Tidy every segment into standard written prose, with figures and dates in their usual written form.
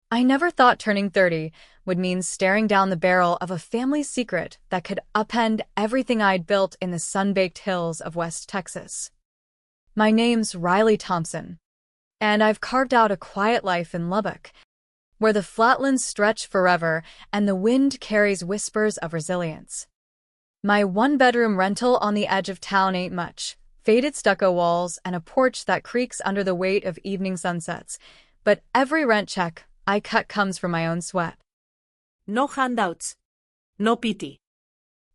I never thought turning 30 would mean staring down the barrel of a family secret that could upend everything I'd built in the sun-baked hills of West Texas. My name's Riley Thompson, and I've carved out a quiet life in Lubbock, where the flatlands stretch forever and the wind carries whispers of resilience. My one-bedroom rental on the edge of town ain't much, faded stucco walls and a porch that creaks under the weight of evening sunsets, but every rent check I cut comes from my own sweat. No handouts. No pity.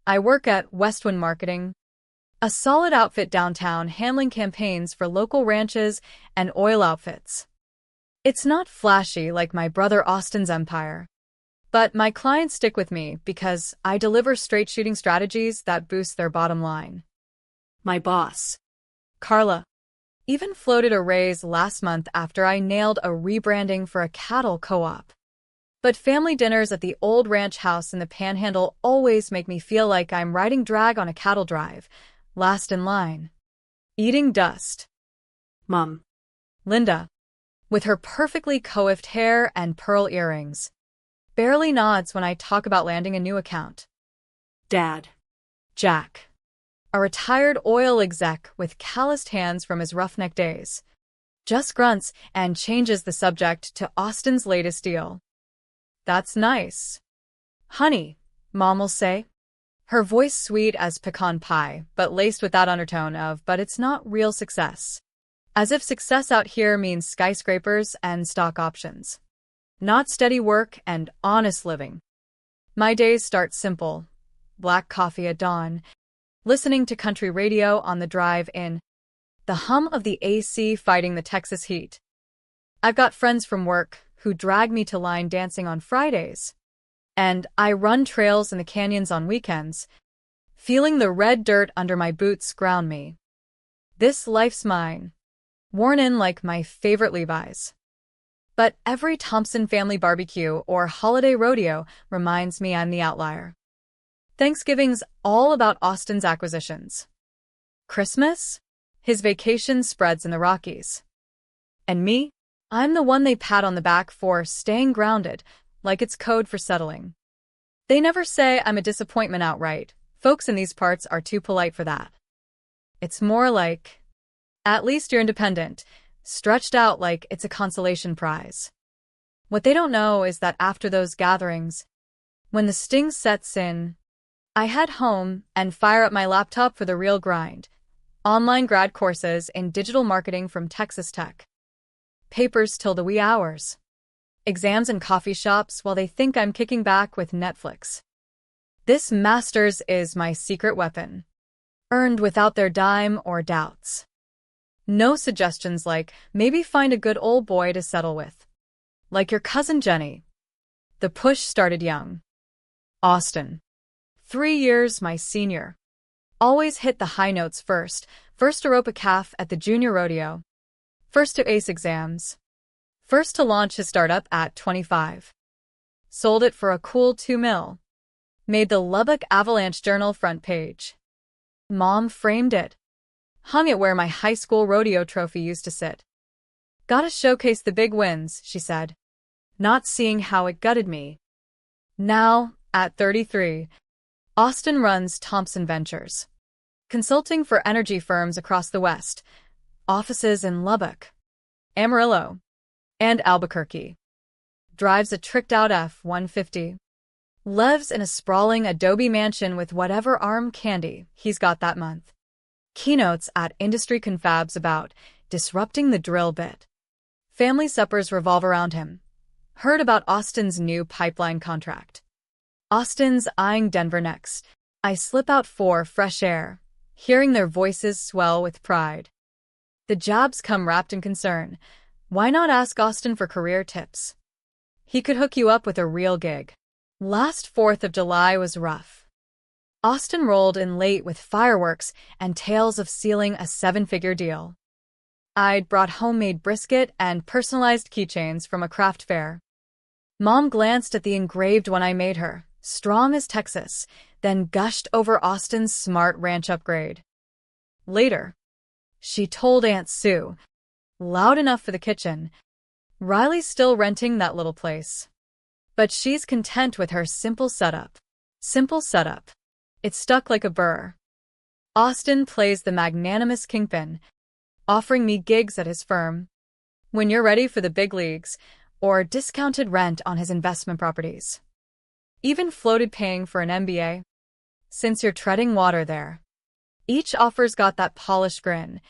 I work at Westwind Marketing, a solid outfit downtown handling campaigns for local ranches and oil outfits. It's not flashy like my brother Austin's empire, but my clients stick with me because I deliver straight-shooting strategies that boost their bottom line. My boss, Carla, even floated a raise last month after I nailed a rebranding for a cattle co-op. But family dinners at the old ranch house in the Panhandle always make me feel like I'm riding drag on a cattle drive, last in line. Eating dust. Mom, Linda, with her perfectly coiffed hair and pearl earrings, barely nods when I talk about landing a new account. Dad, Jack, a retired oil exec with calloused hands from his roughneck days, just grunts and changes the subject to Austin's latest deal. That's nice. Honey, Mom will say, her voice sweet as pecan pie, but laced with that undertone of, but it's not real success. As if success out here means skyscrapers and stock options, not steady work and honest living. My days start simple. Black coffee at dawn, listening to country radio on the drive in, the hum of the AC fighting the Texas heat. I've got friends from work who drag me to line dancing on Fridays, and I run trails in the canyons on weekends, feeling the red dirt under my boots ground me. This life's mine, worn in like my favorite Levi's. But every Thompson family barbecue or holiday rodeo reminds me I'm the outlier. Thanksgiving's all about Austin's acquisitions. Christmas? His vacation spreads in the Rockies. And me? I'm the one they pat on the back for staying grounded, like it's code for settling. They never say I'm a disappointment outright. Folks in these parts are too polite for that. It's more like, at least you're independent, stretched out like it's a consolation prize. What they don't know is that after those gatherings, when the sting sets in, I head home and fire up my laptop for the real grind. Online grad courses in digital marketing from Texas Tech. Papers till the wee hours. Exams in coffee shops while they think I'm kicking back with Netflix. This master's is my secret weapon, earned without their dime or doubts. No suggestions like, maybe find a good old boy to settle with. Like your cousin Jenny. The push started young. Austin. 3 years my senior. Always hit the high notes first to rope a calf at the junior rodeo. First to ace exams. First to launch his startup at 25. Sold it for a cool $2 million. Made the Lubbock Avalanche Journal front page. Mom framed it. Hung it where my high school rodeo trophy used to sit. Gotta showcase the big wins, she said, not seeing how it gutted me. Now, at 33, Austin runs Thompson Ventures, consulting for energy firms across the West, offices in Lubbock, Amarillo, and Albuquerque. Drives a tricked-out F-150. Lives in a sprawling adobe mansion with whatever arm candy he's got that month. Keynotes at industry confabs about disrupting the drill bit. Family suppers revolve around him. Heard about Austin's new pipeline contract. Austin's eyeing Denver next. I slip out for fresh air, hearing their voices swell with pride. The jobs come wrapped in concern. Why not ask Austin for career tips? He could hook you up with a real gig. Last 4th of July was rough. Austin rolled in late with fireworks and tales of sealing a 7-figure deal. I'd brought homemade brisket and personalized keychains from a craft fair. Mom glanced at the engraved one I made her, strong as Texas, then gushed over Austin's smart ranch upgrade. Later, she told Aunt Sue, loud enough for the kitchen, Riley's still renting that little place. But she's content with her simple setup. Simple setup. It's stuck like a burr. Austin plays the magnanimous kingpin, offering me gigs at his firm when you're ready for the big leagues, or discounted rent on his investment properties. Even floated paying for an MBA, since you're treading water there. Each offer's got that polished grin,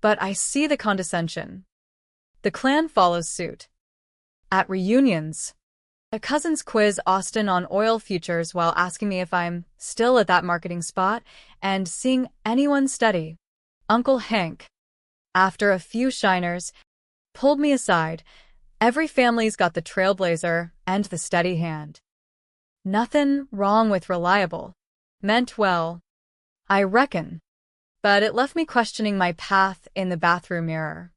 but I see the condescension. The clan follows suit. At reunions, a cousin's quiz Austin on oil futures while asking me if I'm still at that marketing spot and seeing anyone steady. Uncle Hank, after a few shiners, pulled me aside. Every family's got the trailblazer and the steady hand. Nothing wrong with reliable. Meant well, I reckon. But it left me questioning my path in the bathroom mirror.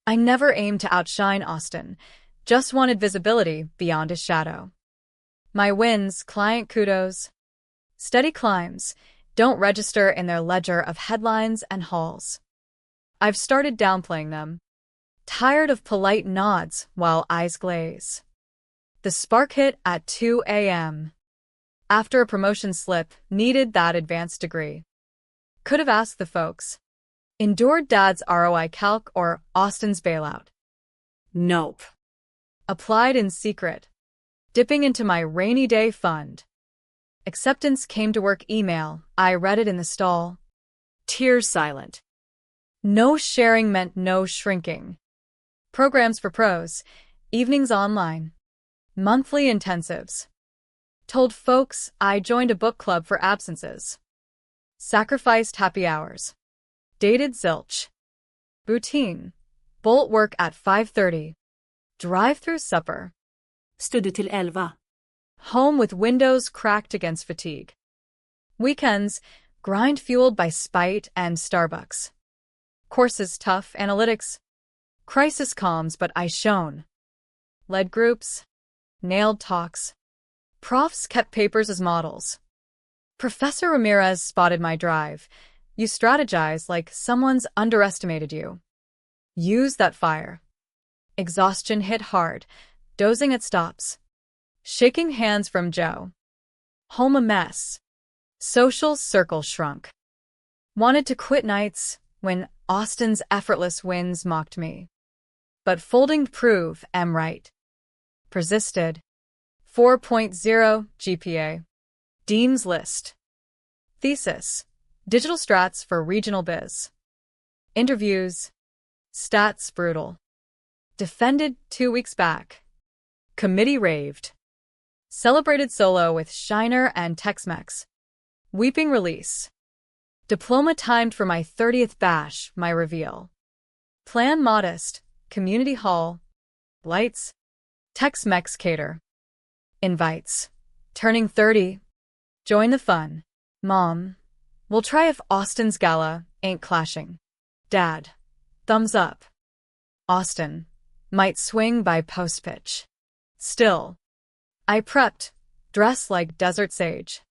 I never aimed to outshine Austin, just wanted visibility beyond his shadow. My wins, client kudos, steady climbs, don't register in their ledger of headlines and hauls. I've started downplaying them, tired of polite nods while eyes glaze. The spark hit at 2 a.m. After a promotion slip, needed that advanced degree. Could have asked the folks. Endured Dad's ROI calc or Austin's bailout. Nope. Applied in secret, dipping into my rainy day fund. Acceptance came to work email. I read it in the stall. Tears silent. No sharing meant no shrinking. Programs for pros, evenings online, monthly intensives. Told folks I joined a book club for absences. Sacrificed happy hours. Dated zilch. Routine. Bolt work at 5:30. Drive-through supper. Study till 11. Home with windows cracked against fatigue. Weekends, grind fueled by spite and Starbucks. Courses tough, analytics. Crisis calms, but I shone. Led groups. Nailed talks. Profs kept papers as models. Professor Ramirez spotted my drive. You strategize like someone's underestimated you. Use that fire. Exhaustion hit hard, dozing at stops. Shaking hands from Joe. Home a mess. Social circle shrunk. Wanted to quit nights when Austin's effortless wins mocked me. But folding to prove am right. Persisted. 4.0 GPA. Dean's List. Thesis. Digital strats for regional biz. Interviews. Stats brutal. Defended 2 weeks back. Committee raved. Celebrated solo with Shiner and Tex-Mex. Weeping release. Diploma timed for my 30th bash, my reveal. Plan modest. Community hall. Lights. Tex-Mex cater. Invites. Turning 30. Join the fun. Mom. We'll try if Austin's gala ain't clashing. Dad. Thumbs up. Austin. Might swing by post-pitch. Still. I prepped. Dress like desert sage.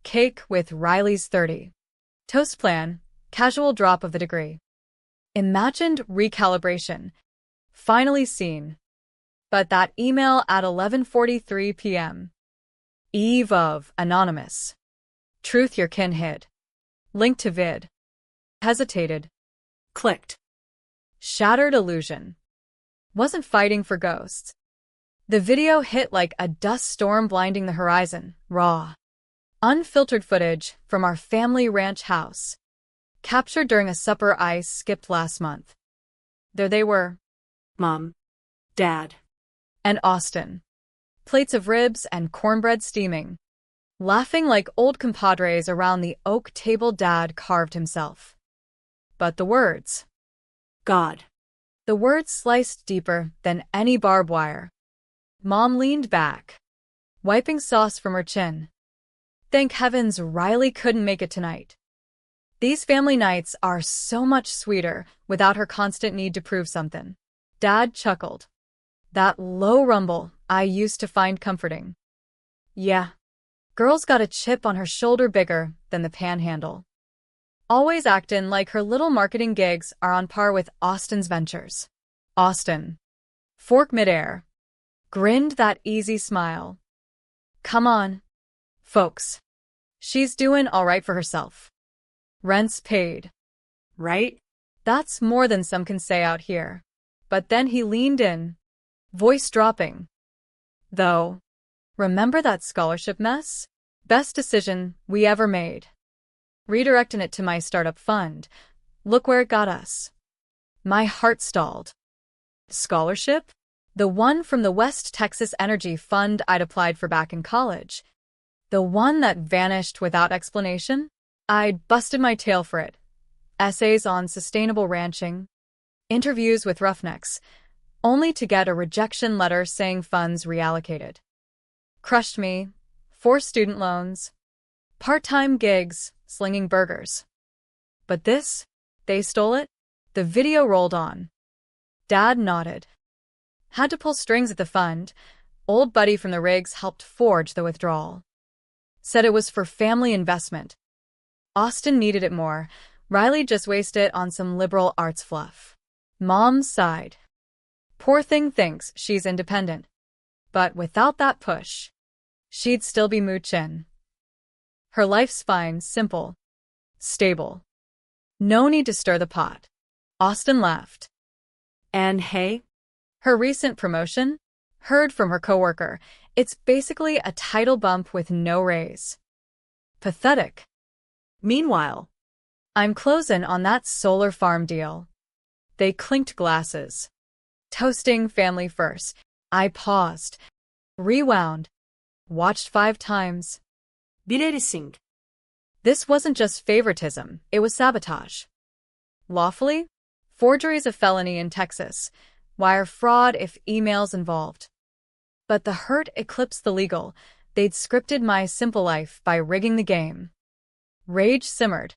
Cake with Riley's 30. Toast plan. Casual drop of the degree. Imagined recalibration. Finally seen. But that email at 11:43 p.m. Eve of Anonymous. Truth your kin hid. Link to vid. Hesitated. Clicked. Shattered illusion. Wasn't fighting for ghosts. The video hit like a dust storm blinding the horizon, raw. Unfiltered footage from our family ranch house. Captured during a supper I skipped last month. There they were. Mom. Dad. And Austin. Plates of ribs and cornbread steaming. Laughing like old compadres around the oak table Dad carved himself. But the words. God. The words sliced deeper than any barbed wire. Mom leaned back, wiping sauce from her chin. Thank heavens Riley couldn't make it tonight. These family nights are so much sweeter without her constant need to prove something. Dad chuckled. That low rumble I used to find comforting. Yeah. Girl's got a chip on her shoulder bigger than the panhandle. Always actin' like her little marketing gigs are on par with Austin's ventures. Austin. fork midair, grinned that easy smile. Come on, folks. She's doing all right for herself. Rent's paid. Right? That's more than some can say out here. But then he leaned in, voice dropping. Though, remember that scholarship mess? Best decision we ever made. Redirecting it to my startup fund. Look where it got us. My heart stalled. Scholarship? The one from the West Texas Energy Fund I'd applied for back in college. The one that vanished without explanation? I'd busted my tail for it. Essays on sustainable ranching, interviews with roughnecks, only to get a rejection letter saying funds reallocated. Crushed me. 4 student loans. Part-time gigs, slinging burgers. But this? They stole it? The video rolled on. Dad nodded. Had to pull strings at the fund. Old buddy from the rigs helped forge the withdrawal. Said it was for family investment. Austin needed it more. Riley just wasted it on some liberal arts fluff. Mom sighed. Poor thing thinks she's independent. But without that push, she'd still be moochin'. Her life's fine, simple, stable. No need to stir the pot. Austin laughed. And hey? Her recent promotion? Heard from her coworker. It's basically a title bump with no raise. Pathetic. Meanwhile, I'm closing on that solar farm deal. They clinked glasses. Toasting family first. I paused. Rewound. Watched 5 times. Bilirissing. This wasn't just favoritism, it was sabotage. Lawfully? Forgery's a felony in Texas. Wire fraud if emails involved. But the hurt eclipsed the legal. They'd scripted my simple life by rigging the game. Rage simmered.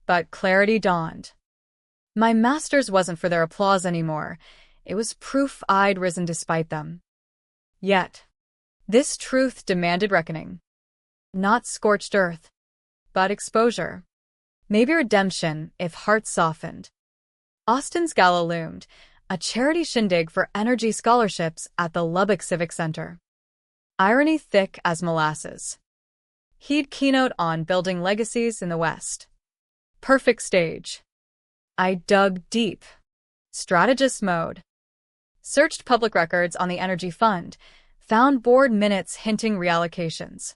But clarity dawned. My master's wasn't for their applause anymore. It was proof I'd risen despite them. Yet, this truth demanded reckoning. Not scorched earth, but exposure. Maybe redemption if hearts softened. Austin's gala loomed, a charity shindig for energy scholarships at the Lubbock Civic Center. Irony thick as molasses. He'd keynote on building legacies in the West. Perfect stage. I dug deep. Strategist mode. Searched public records on the Energy Fund. Found board minutes hinting reallocations.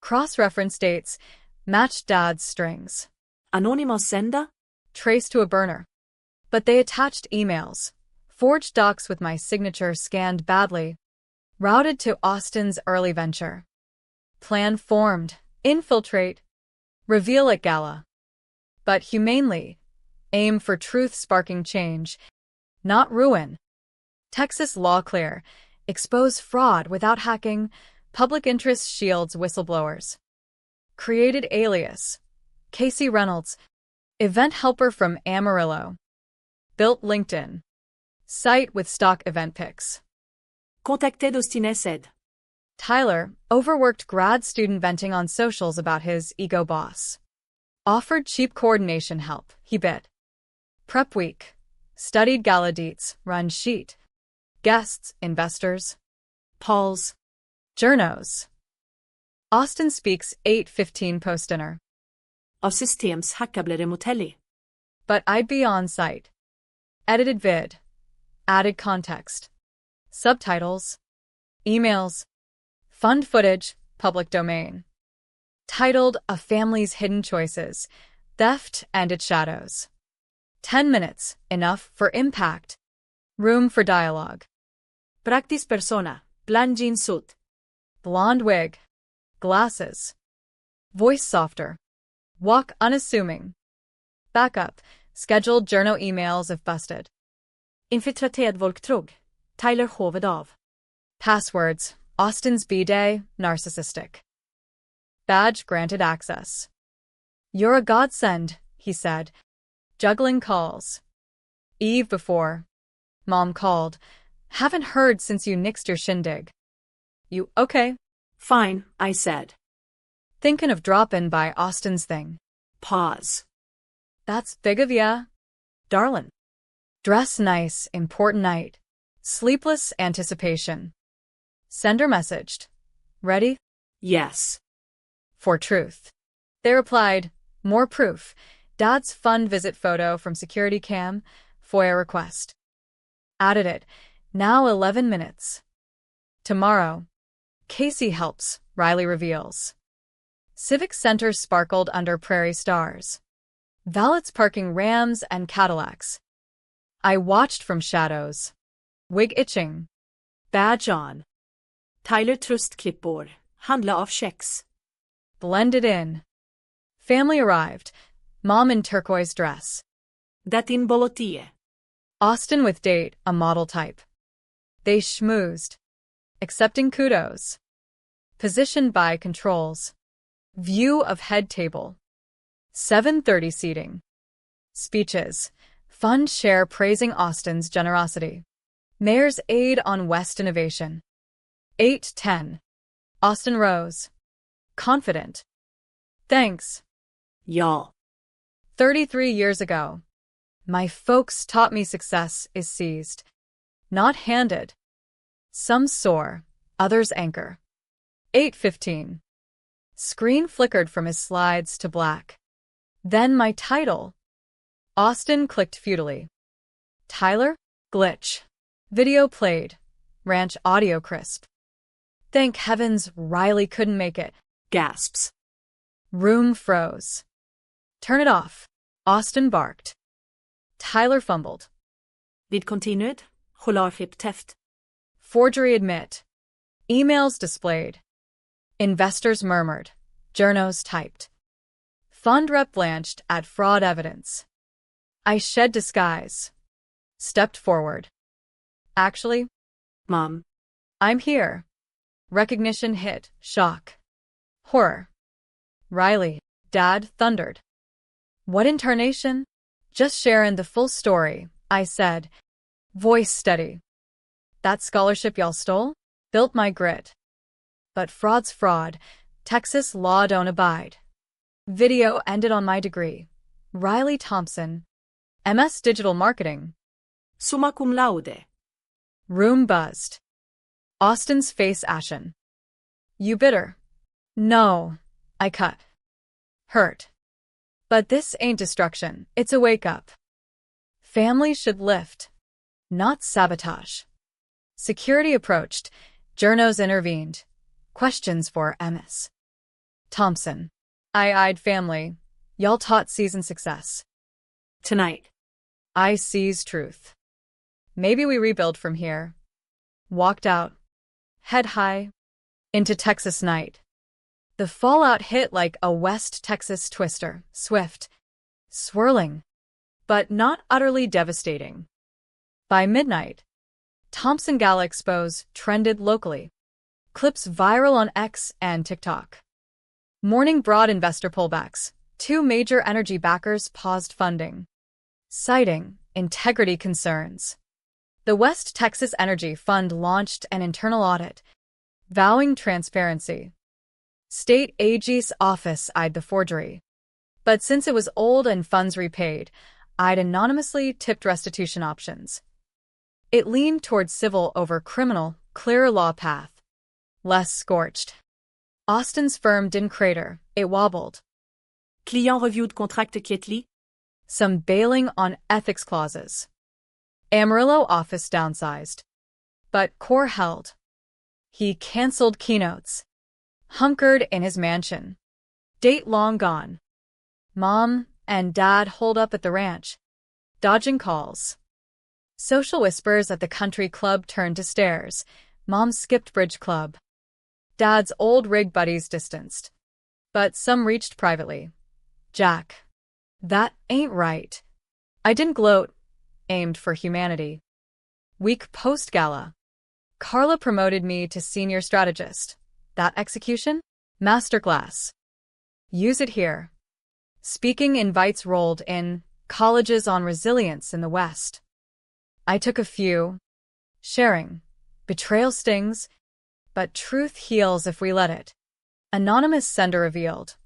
Cross-referenced dates. Matched Dad's strings. Anonymous sender? Traced to a burner. But they attached emails. Forged docs with my signature scanned badly. Routed to Austin's early venture. Plan formed. Infiltrate. Reveal at gala. But humanely. Aim for truth-sparking change. Not ruin. Texas law clear. Expose fraud without hacking. Public interest shields whistleblowers. Created alias. Casey Reynolds. Event helper from Amarillo. Built LinkedIn. Site with stock event pics. Contacted Austin said. Tyler, overworked grad student venting on socials about his ego boss. Offered cheap coordination help, he bid. Prep week. Studied gala deets, run sheet. Guests, investors. Pauls. Journos. Austin speaks 8:15 post-dinner. Av systemshackar blir det motelli. But I'd be on site. Edited vid. Added context. Subtitles. Emails. Fund footage, public domain. Titled A Family's Hidden Choices, Theft and Its Shadows. 10 minutes, enough for impact. Room for dialogue. Practice persona, plan jeans suit. Blonde wig. Glasses. Voice softer. Walk unassuming. Backup. Scheduled journal emails if busted. Infiltrated volktrog. Tyler hovet av. Passwords. Austin's B-Day, narcissistic. Badge granted access. You're a godsend, he said, juggling calls. Eve before. Mom called. Haven't heard since you nixed your shindig. You okay? Fine, I said. Thinking of dropping by Austin's thing. Pause. That's big of ya. Darlin'. Dress nice, important night. Sleepless anticipation. Sender messaged. Ready? Yes. For truth. They replied, more proof. Dad's fun visit photo from security cam, FOIA request. Added it. Now 11 minutes. Tomorrow. Casey helps, Riley reveals. Civic Center sparkled under prairie stars. Valets parking Rams and Cadillacs. I watched from shadows. Wig itching. Badge on. Tyler tröstklippor. Handla av kex. Blended in. Family arrived. Mom in turquoise dress. Datin bolotie. Austin with date, a model type. They schmoozed. Accepting kudos. Positioned by controls. View of head table. 7:30 seating. Speeches. Fund share praising Austin's generosity. Mayor's aid on West innovation. 8:10. Austin rose. Confident. Thanks. Y'all. 33 years ago. My folks taught me success is seized, not handed. Some soar, others anchor. 8:15. Screen flickered from his slides to black. Then my title. Austin clicked futilely. Tyler? Glitch. Video played. Ranch audio crisp. Thank heavens Riley couldn't make it. Gasps. Room froze. Turn it off. Austin barked. Tyler fumbled. Vid continued. Cholarfip teft. Forgery admit. Emails displayed. Investors murmured. Journos typed. Fund rep blanched at fraud evidence. I shed disguise. Stepped forward. Actually, Mom. I'm here. Recognition hit. Shock. Horror. Riley. Dad thundered. What incarnation? Just sharing the full story, I said. Voice steady. That scholarship y'all stole? Built my grit. But fraud's fraud. Texas law don't abide. Video ended on my degree. Riley Thompson. MS Digital Marketing. Summa cum laude. Room buzzed. Austin's face ashen. You bitter? No. I cut. Hurt. But this ain't destruction, it's a wake-up. Family should lift, not sabotage. Security approached. Journos intervened. Questions for MS. Thompson. I eyed family. Y'all taught season success. Tonight. I seize truth. Maybe we rebuild from here. Walked out. Head high. Into Texas night. The fallout hit like a West Texas twister, swift, swirling, but not utterly devastating. By midnight, Thompson Gala Expos trended locally. Clips viral on X and TikTok. Morning broad investor pullbacks. 2 major energy backers paused funding, citing integrity concerns. The West Texas Energy Fund launched an internal audit, vowing transparency. State AG's office eyed the forgery. But since it was old and funds repaid, I'd anonymously tipped restitution options. It leaned towards civil over criminal, clearer law path. Less scorched. Austin's firm didn't crater, it wobbled. Client reviewed contract quietly. Some bailing on ethics clauses. Amarillo office downsized. But core held. He canceled keynotes. Hunkered in his mansion. Date long gone. Mom and Dad holed up at the ranch, dodging calls. Social whispers at the country club turned to stares. Mom skipped bridge club. Dad's old rig buddies distanced. But some reached privately. Jack. That ain't right. I didn't gloat. Aimed for humanity. Week post-gala. Carla promoted me to senior strategist. That execution? Masterclass. Use it here. Speaking invites rolled in. Colleges on resilience in the West. I took a few. Sharing. Betrayal stings, but truth heals if we let it. Anonymous sender revealed.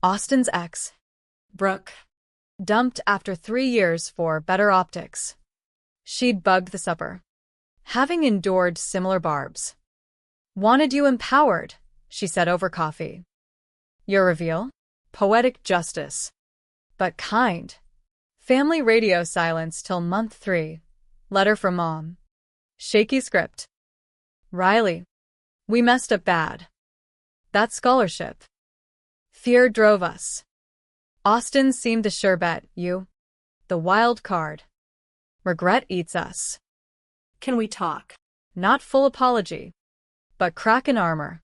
Austin's ex. Brooke. Dumped after 3 years for better optics. She'd bugged the supper. having endured similar barbs. Wanted you empowered, she said over coffee. Your reveal? Poetic justice. But kind. Family radio silence till month 3. Letter from Mom. Shaky script. Riley. We messed up bad. That scholarship. Fear drove us. Austin seemed a sure bet, you. The wild card. Regret eats us. Can we talk? Not full apology. But crack in armor.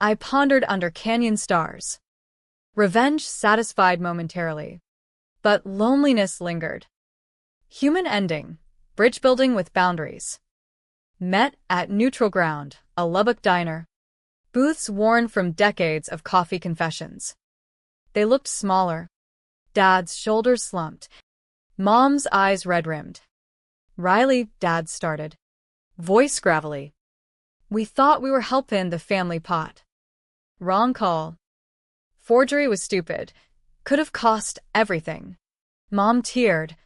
I pondered under canyon stars. Revenge satisfied momentarily. But loneliness lingered. Human ending. Bridge building with boundaries. Met at neutral ground, a Lubbock diner. Booths worn from decades of coffee confessions. They looked smaller. Dad's shoulders slumped. Mom's eyes red-rimmed. Riley, Dad started. Voice gravelly. We thought we were helping the family pot. Wrong call. Forgery was stupid. Could have cost everything. Mom teared.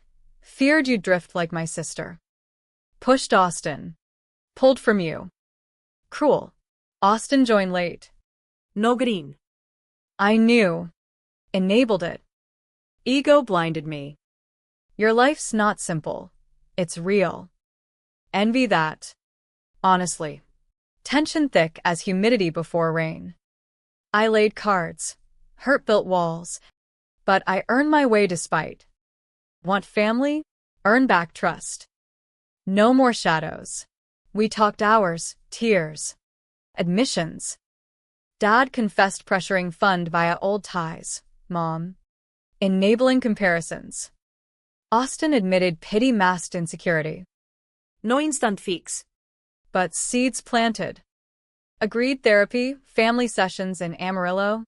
Feared you'd drift like my sister. Pushed Austin. Pulled from you. Cruel. Austin joined late. No green. I knew. Enabled it. Ego blinded me. Your life's not simple. It's real. Envy that. Honestly. Tension thick as humidity before rain. I laid cards. Hurt built walls. But I earned my way despite. Want family? Earn back trust. No more shadows. We talked hours, tears. Admissions. Dad confessed pressuring fund via old ties. Mom. Enabling comparisons. Austin admitted pity masked insecurity. No instant fix. But seeds planted. Agreed therapy, family sessions in Amarillo.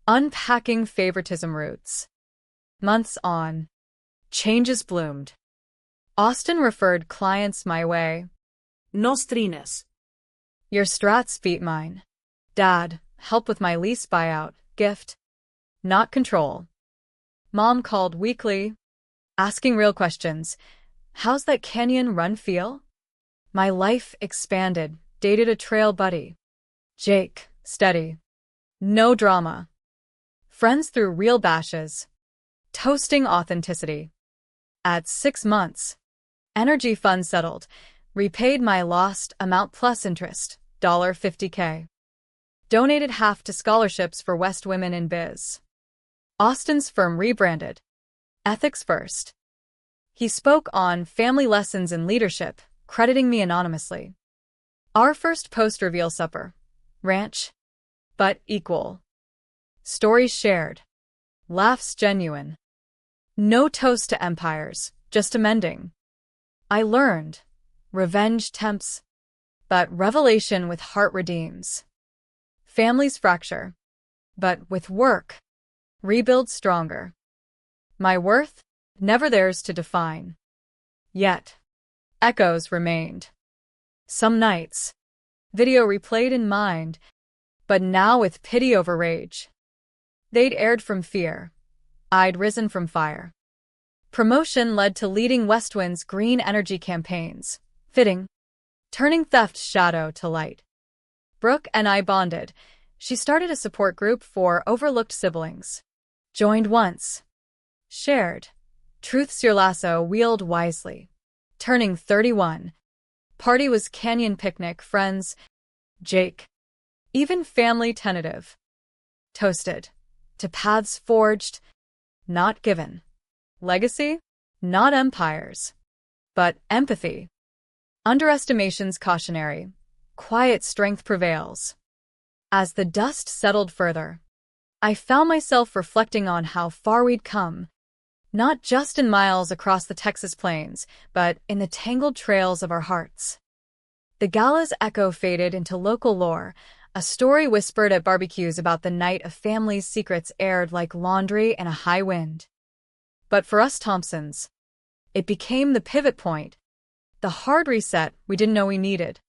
Unpacking favoritism roots. Months on. Changes bloomed. Austin referred clients my way. No strines. Your strats beat mine. Dad, help with my lease buyout, gift. Not control. Mom called weekly, asking real questions. How's that canyon run feel? My life expanded, dated a trail buddy. Jake, steady. No drama. Friends through real bashes. Toasting authenticity. At 6 months. Energy fund settled. Repaid my lost amount plus interest, $50K. Donated half to scholarships for West Women in Biz. Austin's firm rebranded. Ethics first. He spoke on family lessons in leadership, crediting me anonymously. Our first post-reveal supper. Ranch. But equal. Stories shared. Laughs genuine. No toast to empires, just amending. I learned. Revenge tempts. But revelation with heart redeems. Families fracture. But with work. Rebuild stronger. My worth? Never theirs to define. Yet. Echoes remained. Some nights. Video replayed in mind. But now with pity over rage. They'd erred from fear. I'd risen from fire. Promotion led to leading Westwind's green energy campaigns. Fitting. Turning theft's shadow to light. Brooke and I bonded. She started a support group for overlooked siblings. Joined once. Shared. Truth's your lasso wield wisely. Turning 31. Party was canyon picnic, friends. Jake. Even family tentative. Toasted. To paths forged. Not given. Legacy? Not empires. But empathy. Underestimation's cautionary. Quiet strength prevails. As the dust settled further, I found myself reflecting on how far we'd come, not just in miles across the Texas plains, but in the tangled trails of our hearts. The gala's echo faded into local lore, a story whispered at barbecues about the night a family's secrets aired like laundry in a high wind. But for us Thompsons, it became the pivot point, the hard reset we didn't know we needed.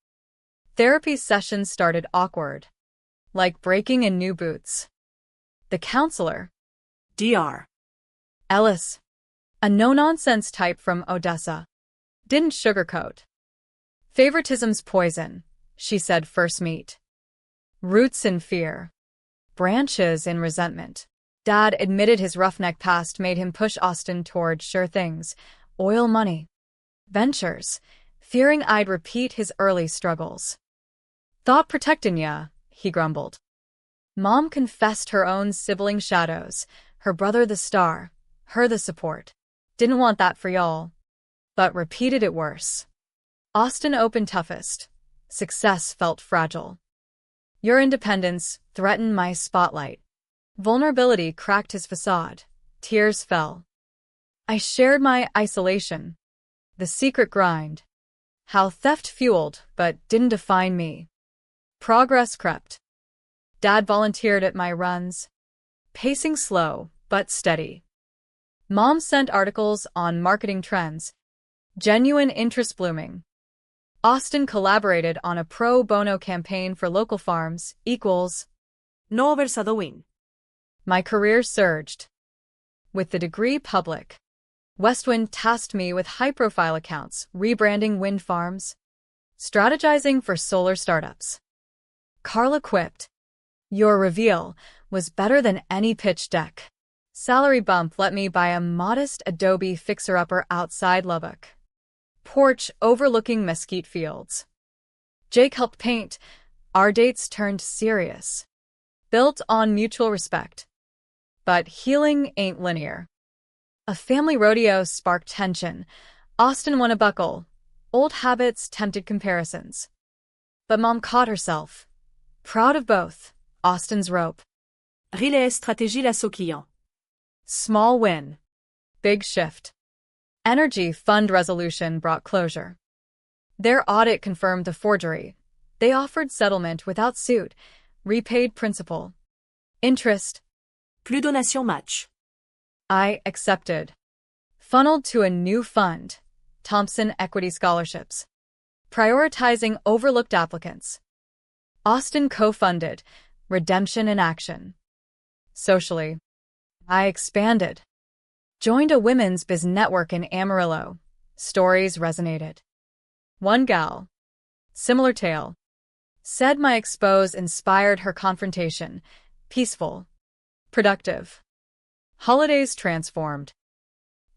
Therapy sessions started awkward, like breaking in new boots. The counselor, Dr. Ellis, a no-nonsense type from Odessa, didn't sugarcoat. Favoritism's poison, she said first meet. Roots in fear. Branches in resentment. Dad admitted his roughneck past made him push Austin toward sure things, oil money, ventures, fearing I'd repeat his early struggles. Thought protectin' ya, he grumbled. Mom confessed her own sibling shadows, her brother the star, her the support. Didn't want that for y'all. But repeated it worse. Austin opened toughest. Success felt fragile. Your independence threatened my spotlight. Vulnerability cracked his facade. Tears fell. I shared my isolation. The secret grind. How theft fueled but didn't define me. Progress crept. Dad volunteered at my runs. Pacing slow but steady. Mom sent articles on marketing trends. Genuine interest blooming. Austin collaborated on a pro bono campaign for local farms, equals No overshadowing. my career surged. With the degree public, Westwind tasked me with high-profile accounts, rebranding wind farms, strategizing for solar startups. Carla quipped, your reveal was better than any pitch deck. Salary bump let me buy a modest Adobe fixer-upper outside Lubbock. Porch overlooking mesquite fields. Jake helped paint. Our dates turned serious. Built on mutual respect. But healing ain't linear. A family rodeo sparked tension. Austin won a buckle. Old habits tempted comparisons. But Mom caught herself. Proud of both. Austin's rope. Relais stratégie l'assaut client. Small win. Big shift. Energy fund resolution brought closure. Their audit confirmed the forgery. They offered settlement without suit, repaid principal. Interest. Plus donation match. I accepted. Funneled to a new fund, Thompson Equity Scholarships. Prioritizing overlooked applicants. Austin co-funded, redemption in action. Socially, I expanded. Joined a women's biz network in Amarillo. Stories resonated. One gal, similar tale, said my expose inspired her confrontation. Peaceful. Productive. Holidays transformed.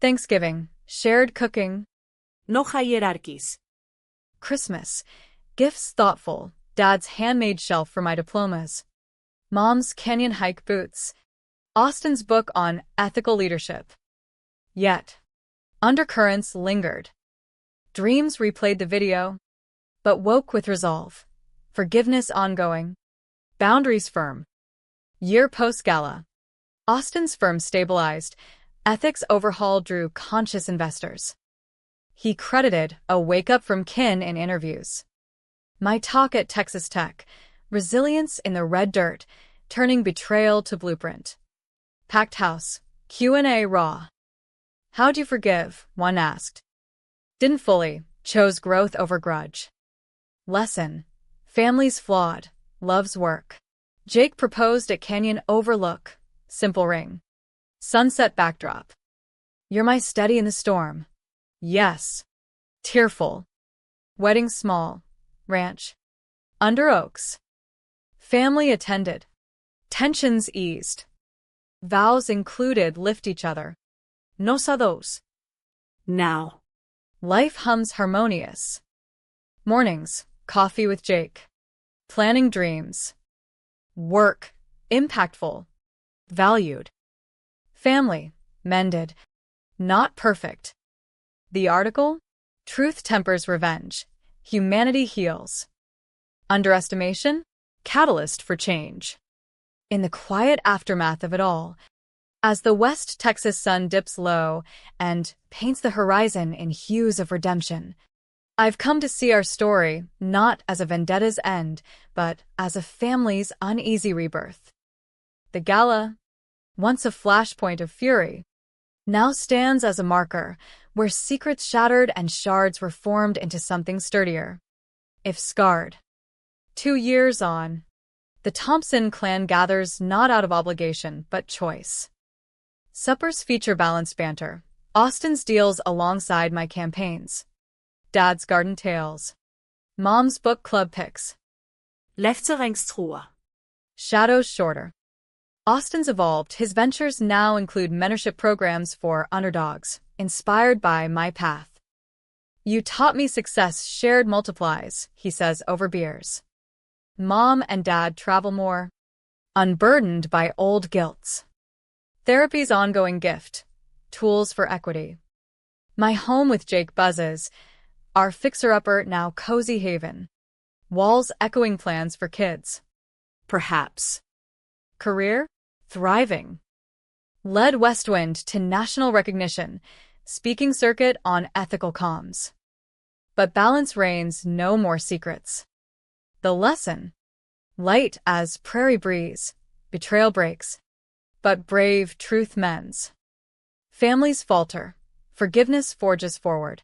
Thanksgiving, shared cooking. No hierarchies. Christmas, gifts thoughtful. Dad's handmade shelf for my diplomas. Mom's canyon hike boots. Austin's book on ethical leadership. Yet, undercurrents lingered. Dreams replayed the video, but woke with resolve. Forgiveness ongoing. Boundaries firm. Year post-gala. Austin's firm stabilized. Ethics overhaul drew conscious investors. He credited a wake-up from kin in interviews. My talk at Texas Tech. Resilience in the red dirt, turning betrayal to blueprint. Packed house. Q&A raw. How'd you forgive? One asked. Didn't fully. Chose growth over grudge. Lesson. Family's flawed. Love's work. Jake proposed at Canyon Overlook. Simple ring. Sunset backdrop. You're my steady in the storm. Yes. Tearful. Wedding small. Ranch. Under oaks. Family attended. Tensions eased. Vows included lift each other. Nos a dos. Now. Life hums harmonious. Mornings, coffee with Jake. Planning dreams. Work, impactful. Valued. Family, mended. Not perfect. The article? Truth tempers revenge. Humanity heals. Underestimation? Catalyst for change. In the quiet aftermath of it all, as the West Texas sun dips low and paints the horizon in hues of redemption, I've come to see our story not as a vendetta's end, but as a family's uneasy rebirth. The gala, once a flashpoint of fury, now stands as a marker where secrets shattered and shards were formed into something sturdier, if scarred. 2 years on, the Thompson clan gathers not out of obligation but choice. Suppers feature balanced banter. Austin's deals alongside my campaigns. Dad's garden tales. Mom's book club picks. Lefterengstroa. Shadows shorter. Austin's evolved. His ventures now include mentorship programs for underdogs, inspired by my path. You taught me success shared multiplies, he says over beers. Mom and Dad travel more, unburdened by old guilts. Therapy's ongoing gift, tools for equity. My home with Jake buzzes, our fixer-upper now cozy haven. Walls echoing plans for kids. Perhaps. Career? Thriving. Led Westwind to national recognition, speaking circuit on ethical comms. But balance reigns, no more secrets. The lesson? Light as prairie breeze, betrayal breaks, but brave truth mends. Families falter, forgiveness forges forward.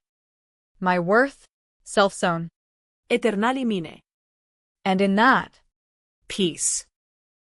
My worth, self-sown. Eternal mine. And in that, Peace.